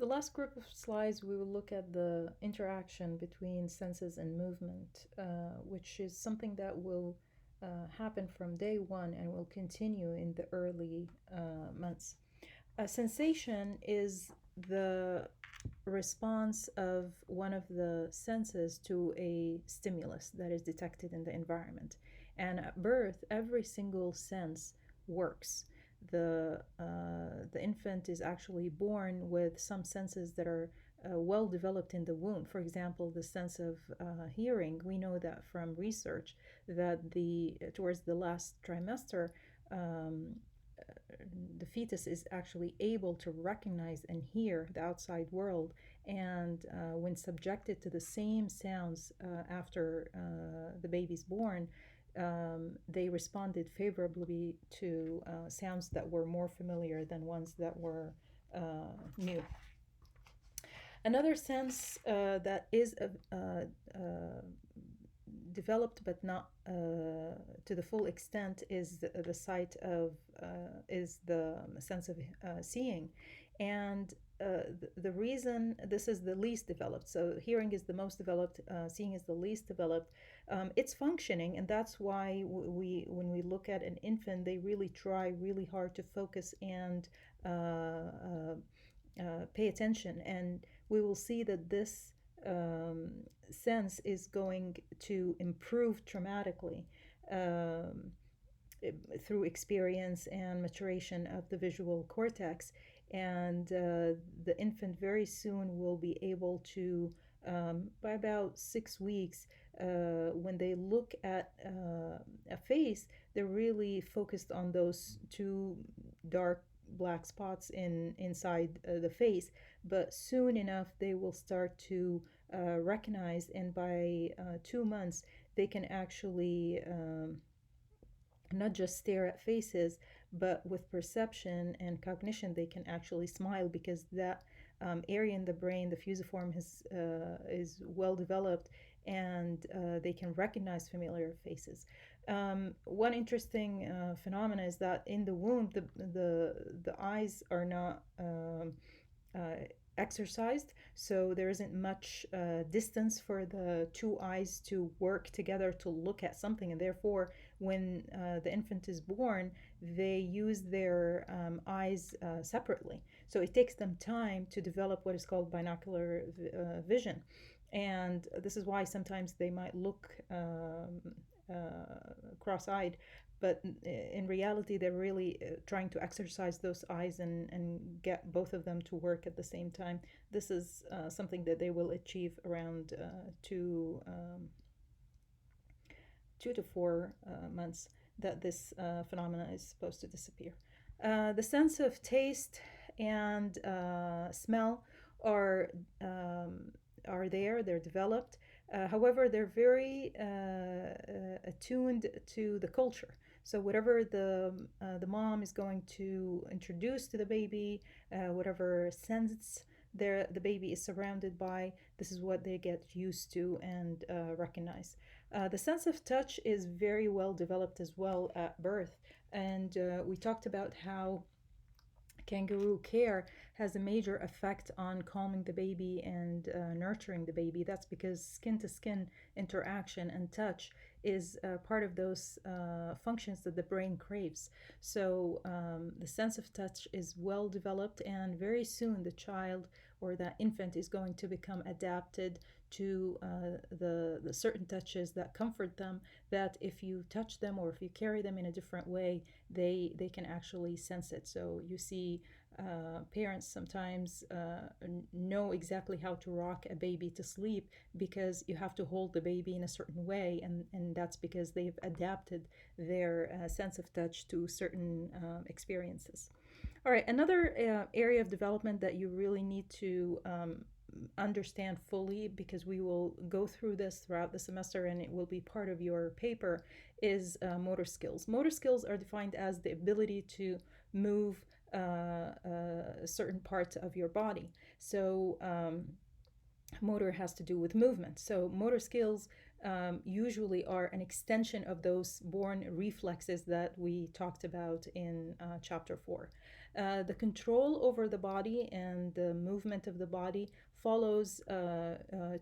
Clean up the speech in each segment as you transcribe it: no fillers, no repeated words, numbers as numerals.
last group of slides, we will look at the interaction between senses and movement, which is something that will happen from day one and will continue in the early months. A sensation is the response of one of the senses to a stimulus that is detected in the environment. And at birth, every single sense works. The infant is actually born with some senses that are well developed in the womb. For example, the sense of hearing. We know that from research that towards the last trimester, the fetus is actually able to recognize and hear the outside world, and when subjected to the same sounds after the baby's born, they responded favorably to sounds that were more familiar than ones that were new. Another sense that is developed but not to the full extent is the sight of is the sense of seeing, and the reason this is the least developed, so hearing is the most developed, seeing is the least developed. It's functioning, and that's why when we look at an infant, they really try really hard to focus and pay attention, and we will see that this sense is going to improve dramatically through experience and maturation of the visual cortex. And the infant very soon will be able to, by about 6 weeks, when they look at a face, they're really focused on those two dark black spots inside the face, but soon enough they will start to recognize, and by 2 months they can actually not just stare at faces, but with perception and cognition they can actually smile, because that area in the brain, the fusiform, is well developed, and they can recognize familiar faces. One interesting phenomena is that in the womb, the eyes are not exercised, so there isn't much distance for the two eyes to work together to look at something, and therefore when the infant is born, they use their eyes separately. So it takes them time to develop what is called binocular vision, and this is why sometimes they might look cross-eyed, but in reality they're really trying to exercise those eyes and get both of them to work at the same time. This is something that they will achieve around 2 to 4 months, that this phenomena is supposed to disappear. The sense of taste and smell are there, they're developed. However, they're very attuned to the culture. So whatever the mom is going to introduce to the baby, whatever sense the baby is surrounded by, this is what they get used to and recognize. The sense of touch is very well developed as well at birth, and we talked about how kangaroo care has a major effect on calming the baby and nurturing the baby. That's because skin to skin interaction and touch is part of those functions that the brain craves. So the sense of touch is well developed, and very soon the child or the infant is going to become adapted to the certain touches that comfort them, that if you touch them or if you carry them in a different way, they can actually sense it. So you see parents sometimes know exactly how to rock a baby to sleep, because you have to hold the baby in a certain way, and that's because they've adapted their sense of touch to certain experiences. All right, another area of development that you really need to understand fully, because we will go through this throughout the semester and it will be part of your paper, is motor skills. Motor skills are defined as the ability to move certain parts of your body. So motor has to do with movement. So motor skills usually are an extension of those born reflexes that we talked about in chapter 4. The control over the body and the movement of the body follows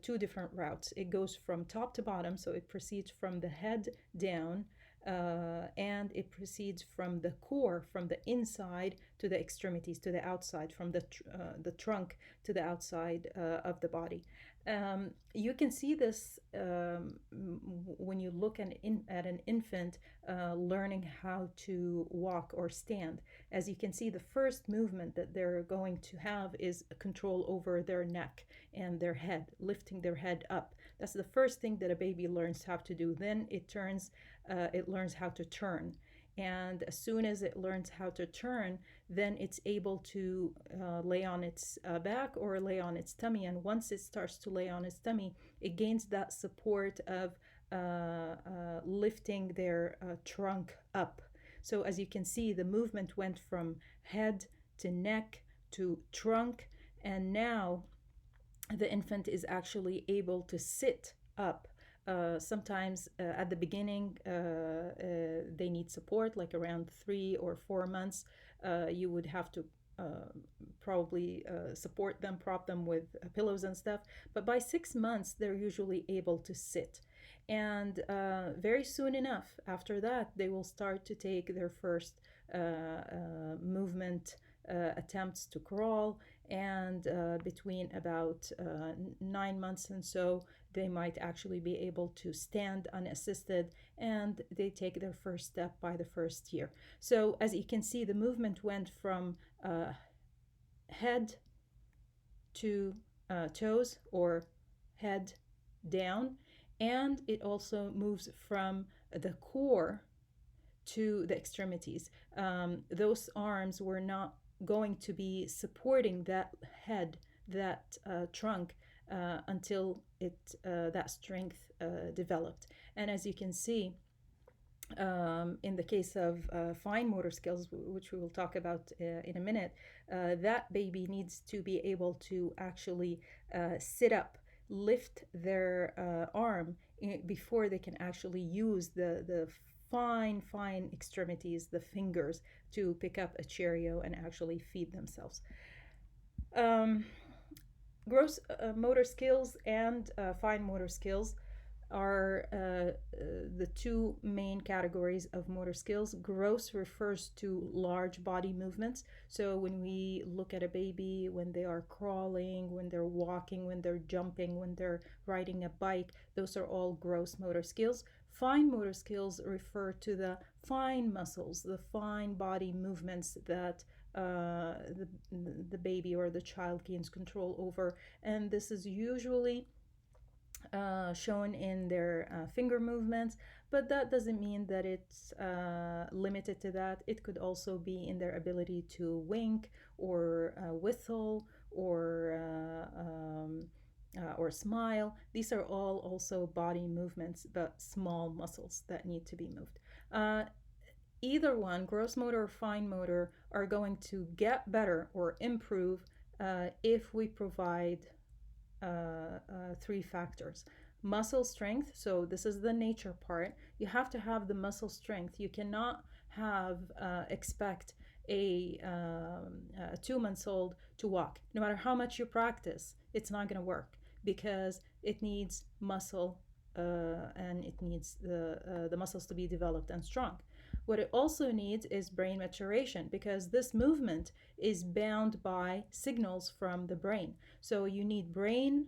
two different routes. It goes from top to bottom, so it proceeds from the head down, and it proceeds from the core, from the inside to the extremities, to the outside, from the trunk to the outside of the body. You can see this when you look at an infant learning how to walk or stand. As you can see, the first movement that they're going to have is control over their neck and their head, lifting their head up. That's the first thing that a baby learns how to do. Then it learns how to turn. And as soon as it learns how to turn, then it's able to lay on its back or lay on its tummy. And once it starts to lay on its tummy, it gains that support of lifting their trunk up. So as you can see, the movement went from head to neck to trunk, and now the infant is actually able to sit up. Sometimes at the beginning, they need support, like around 3 or 4 months. You would have to probably support them, prop them with pillows and stuff. But by 6 months, they're usually able to sit. And very soon enough, after that, they will start to take their first movement attempts to crawl. And between about 9 months and so, they might actually be able to stand unassisted, and they take their first step by the first year. So as you can see, the movement went from head to toes, or head down, and it also moves from the core to the extremities. Those arms were not going to be supporting that head, that trunk, until that strength developed. And as you can see, in the case of fine motor skills, which we will talk about in a minute, that baby needs to be able to actually sit up, lift their arm before they can actually use the fine extremities, the fingers, to pick up a Cheerio and actually feed themselves. Gross motor skills and fine motor skills are the two main categories of motor skills. Gross refers to large body movements. So when we look at a baby, when they are crawling, when they're walking, when they're jumping, when they're riding a bike, those are all gross motor skills. Fine motor skills refer to the fine muscles, the fine body movements that the baby or the child gains control over. And this is usually shown in their finger movements, but that doesn't mean that it's limited to that. It could also be in their ability to wink or whistle or smile. These are all also body movements, but small muscles that need to be moved. Either one, gross motor or fine motor, are going to get better or improve if we provide three factors. Muscle strength, so this is the nature part. You have to have the muscle strength. You cannot expect a 2 months old to walk. No matter how much you practice, it's not going to work, because it needs muscle and it needs the muscles to be developed and strong. What it also needs is brain maturation, because this movement is bound by signals from the brain. So you need brain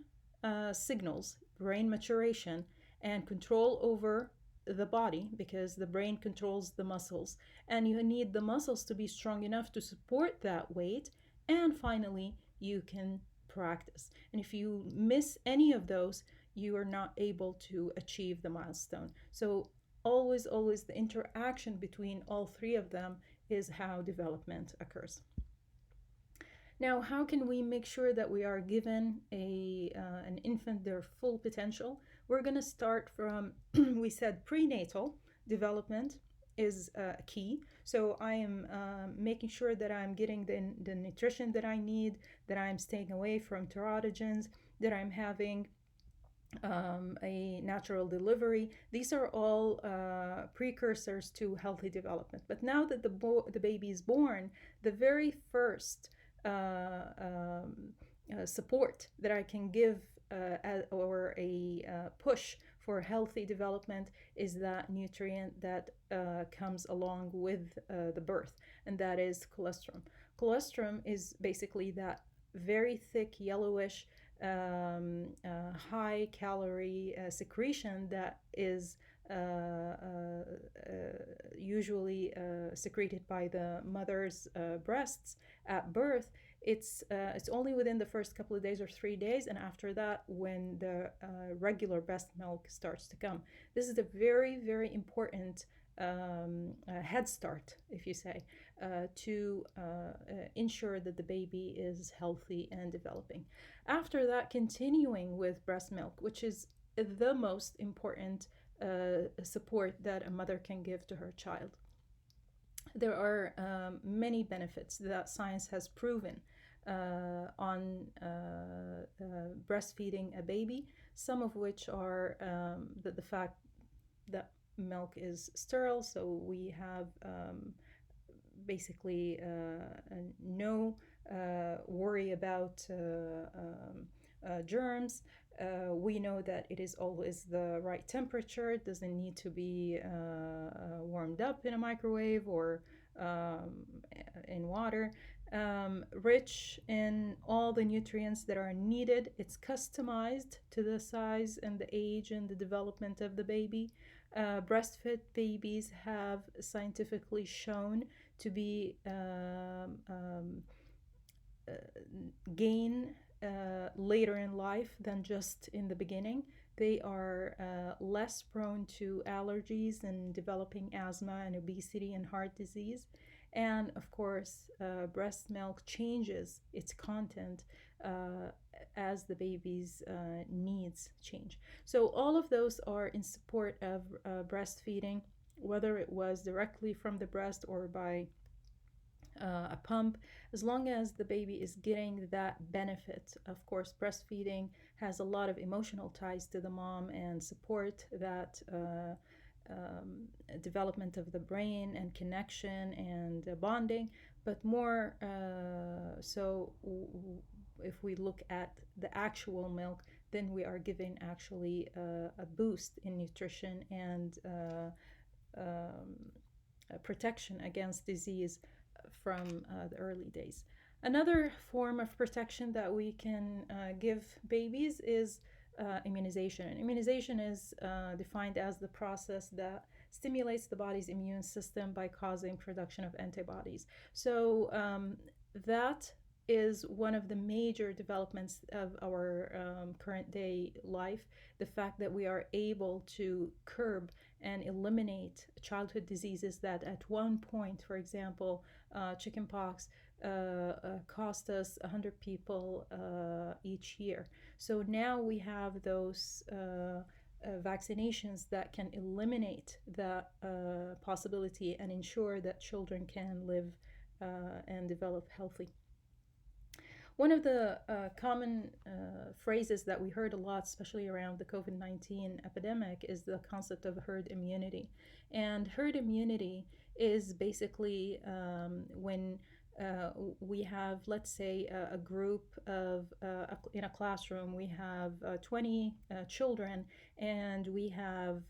signals, brain maturation, and control over the body, because the brain controls the muscles. And you need the muscles to be strong enough to support that weight. And finally, you can practice. And if you miss any of those, you are not able to achieve the milestone. So always the interaction between all three of them is how development occurs. Now, how can we make sure that we are given an infant their full potential? We're going to start from, we said prenatal development is key. So I am making sure that I'm getting the nutrition that I need, that I'm staying away from teratogens, that I'm having a natural delivery. These are all precursors to healthy development. But now that the baby is born, the very first support that I can give or a push for healthy development is that nutrient that comes along with the birth, and that is colostrum. Colostrum is basically that very thick yellowish high calorie secretion that is usually secreted by the mother's breasts at birth. It's only within the first couple of days or 3 days, and after that, when the regular breast milk starts to come. This is a very, very important head start, if you say, to ensure that the baby is healthy and developing. After that, continuing with breast milk, which is the most important support that a mother can give to her child. There are many benefits that science has proven on breastfeeding a baby, some of which are the fact that milk is sterile, so we have basically no worry about germs. We know that it is always the right temperature. It doesn't need to be warmed up in a microwave or in water. Rich in all the nutrients that are needed. It's customized to the size and the age and the development of the baby. Breastfed babies have scientifically shown to be gain later in life than just in the beginning. They are less prone to allergies and developing asthma and obesity and heart disease. And of course, breast milk changes its content as the baby's needs change. So all of those are in support of breastfeeding, whether it was directly from the breast or by a pump, as long as the baby is getting that benefit. Of course, breastfeeding has a lot of emotional ties to the mom and support that development of the brain and connection and bonding, but more so if we look at the actual milk, then we are giving actually a boost in nutrition and protection against disease from the early days. Another form of protection that we can give babies is immunization. And immunization is defined as the process that stimulates the body's immune system by causing production of antibodies. So that is one of the major developments of our current day life, the fact that we are able to curb and eliminate childhood diseases that at one point, for example, chickenpox cost us 100 people each year. So now we have those vaccinations that can eliminate that possibility and ensure that children can live and develop healthy. One of the common phrases that we heard a lot, especially around the COVID-19 epidemic, is the concept of herd immunity. And herd immunity is basically when we have, let's say, a group of, in a classroom, we have 20 children, and we have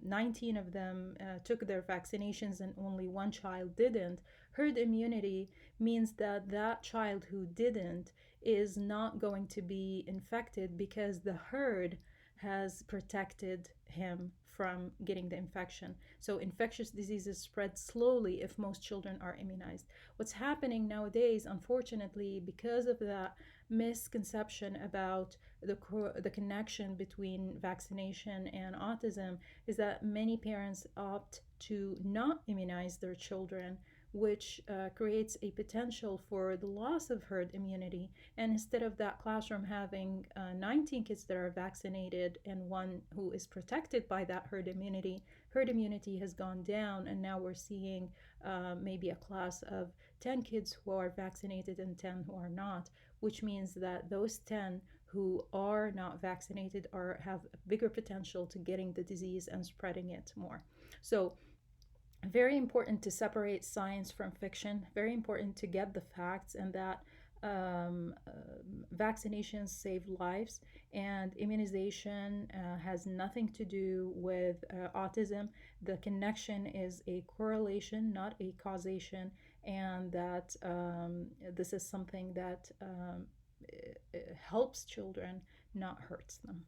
19 of them took their vaccinations and only one child didn't. Herd immunity means that that child who didn't is not going to be infected because the herd has protected him from getting the infection. So infectious diseases spread slowly if most children are immunized. What's happening nowadays, unfortunately, because of that misconception about the connection between vaccination and autism, is that many parents opt to not immunize their children, which creates a potential for the loss of herd immunity. And instead of that classroom having 19 kids that are vaccinated and one who is protected by that herd immunity has gone down, and now we're seeing maybe a class of 10 kids who are vaccinated and 10 who are not, which means that those 10 who are not vaccinated are have a bigger potential to getting the disease and spreading it more. So very important to separate science from fiction, very important to get the facts, and that vaccinations save lives, and immunization has nothing to do with autism. The connection is a correlation, not a causation, and that this is something that helps children, not hurts them.